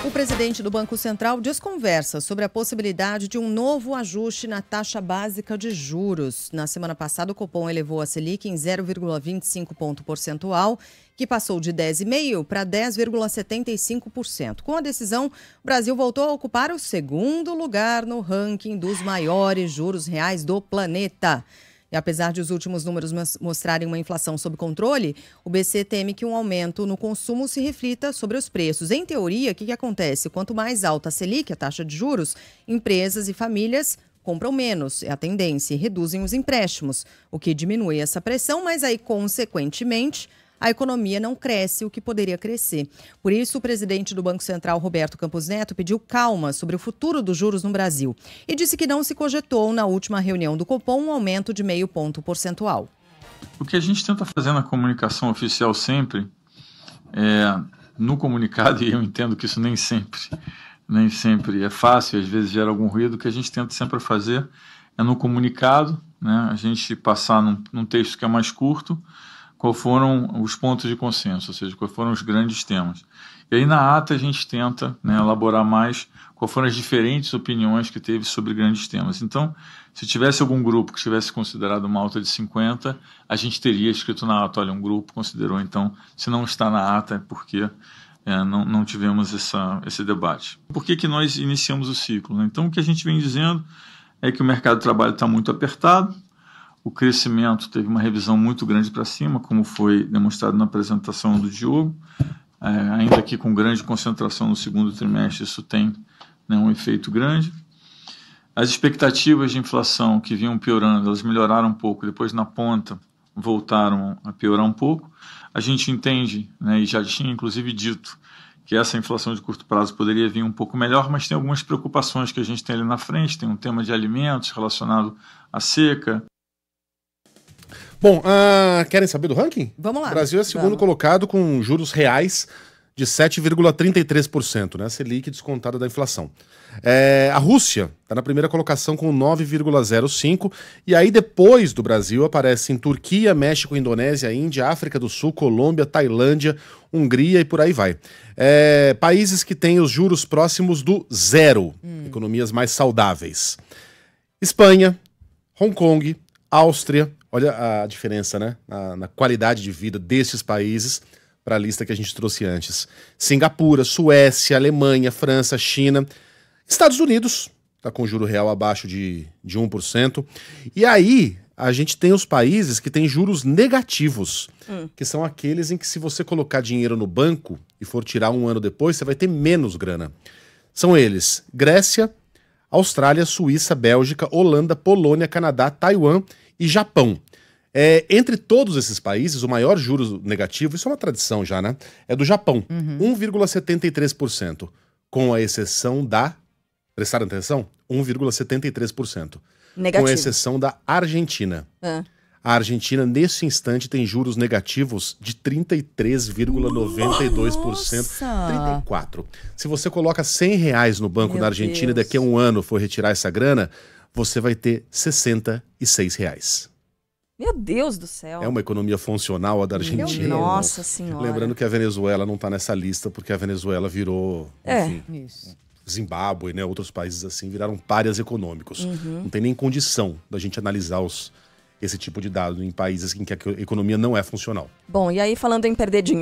O presidente do Banco Central desconversa sobre a possibilidade de um novo ajuste na taxa básica de juros. Na semana passada, o Copom elevou a Selic em 0,25 ponto percentual, que passou de 10,5% para 10,75%. Com a decisão, o Brasil voltou a ocupar o segundo lugar no ranking dos maiores juros reais do planeta. E apesar de os últimos números mostrarem uma inflação sob controle, o BC teme que um aumento no consumo se reflita sobre os preços. Em teoria, o que acontece? Quanto mais alta a Selic, a taxa de juros, empresas e famílias compram menos, é a tendência, e reduzem os empréstimos, o que diminui essa pressão, mas aí, consequentemente, a economia não cresce o que poderia crescer. Por isso, o presidente do Banco Central, Roberto Campos Neto, pediu calma sobre o futuro dos juros no Brasil e disse que não se cogitou na última reunião do Copom um aumento de 0,5 ponto percentual. O que a gente tenta fazer na comunicação oficial sempre no comunicado, e eu entendo que isso nem sempre é fácil, às vezes gera algum ruído, o que a gente tenta sempre fazer é no comunicado, né, a gente passar num texto que é mais curto, quais foram os pontos de consenso, ou seja, quais foram os grandes temas. E aí na ata a gente tenta, né, elaborar mais quais foram as diferentes opiniões que teve sobre grandes temas. Então, se tivesse algum grupo que tivesse considerado uma alta de 50, a gente teria escrito na ata, olha, um grupo considerou, então, se não está na ata é porque não tivemos esse debate. Por que nós iniciamos o ciclo, né? Então, o que a gente vem dizendo é que o mercado de trabalho está muito apertado, o crescimento teve uma revisão muito grande para cima, como foi demonstrado na apresentação do Diogo, ainda que com grande concentração no segundo trimestre, isso tem, né, um efeito grande. As expectativas de inflação que vinham piorando, elas melhoraram um pouco, depois na ponta voltaram a piorar um pouco. A gente entende, né, e já tinha inclusive dito, que essa inflação de curto prazo poderia vir um pouco melhor, mas tem algumas preocupações que a gente tem ali na frente, tem um tema de alimentos relacionado à seca. Bom, querem saber do ranking? Vamos lá. O Brasil é segundo colocado com juros reais de 7,33%, né? Selic descontada da inflação. A Rússia está na primeira colocação com 9,05%, e aí depois do Brasil aparecem Turquia, México, Indonésia, Índia, África do Sul, Colômbia, Tailândia, Hungria e por aí vai. Países que têm os juros próximos do zero, economias mais saudáveis. Espanha, Hong Kong, Áustria. Olha a diferença, né, na qualidade de vida desses países para a lista que a gente trouxe antes. Singapura, Suécia, Alemanha, França, China. Estados Unidos está com juro real abaixo de 1%. E aí a gente tem os países que têm juros negativos, que são aqueles em que se você colocar dinheiro no banco e for tirar um ano depois, você vai ter menos grana. São eles: Grécia, Austrália, Suíça, Bélgica, Holanda, Polônia, Canadá, Taiwan e Japão. Entre todos esses países, o maior juros negativo, isso é uma tradição já, né? É do Japão, 1,73%, com a exceção da... Prestaram atenção? 1,73%. Negativo. Com exceção da Argentina. A Argentina, nesse instante, tem juros negativos de 33,92%. 34%. Se você coloca R$100 no banco da Argentina e daqui a um ano for retirar essa grana, você vai ter R$66. Meu Deus do céu. É uma economia funcional a da Argentina. Nossa Senhora. Lembrando que a Venezuela não está nessa lista, porque a Venezuela virou, enfim, Zimbábue, né, outros países assim, viraram párias econômicos. Não tem nem condição da gente analisar esse tipo de dado em países em que a economia não é funcional. Bom, e aí falando em perder dinheiro,